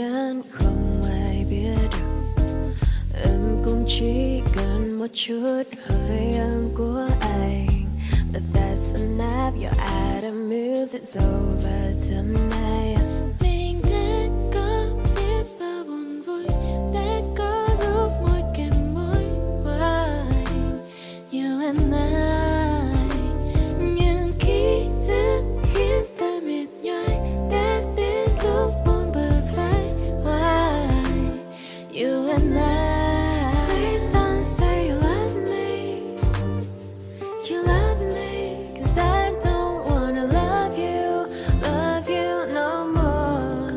nhắn không ai biết được. Em cũng chỉ cần một chút hơi ấm của anh. But that's enough, you're out of moves, it's over tonight. Mình đã có biết bao buồn vui, đã có lúc môi kèm môi với you and I. Nhưng ký ức khiến ta mệt nhoài, đã đến lúc buồn bờ vai. Why you and I? Please don't say you love me. You love me, 'cause I don't wanna love you no more.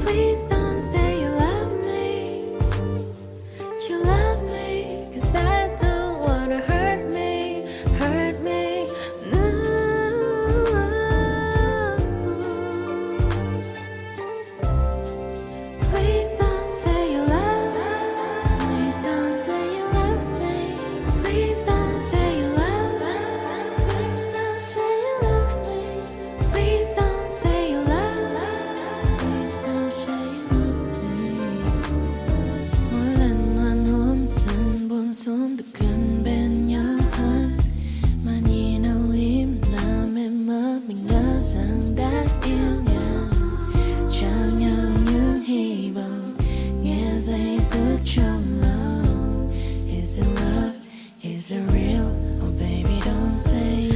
Please don't say you love me. You love me, 'cause I don't wanna hurt me no. Please don't say you love me. Please don't say you love me. Please don't say you love me. Please don't say you love me. Please don't say you love me. Please don't say you love me. Mỗi lần hoan hôn dần buông xuống được gần bên nhau hơn, mà nhìn âu im làm em mơ mình ngỡ rằng đã yêu nhau, trao nhau những hy vọng nghe dây dứt trong lòng. Is it love? Is it real? Oh baby, don't say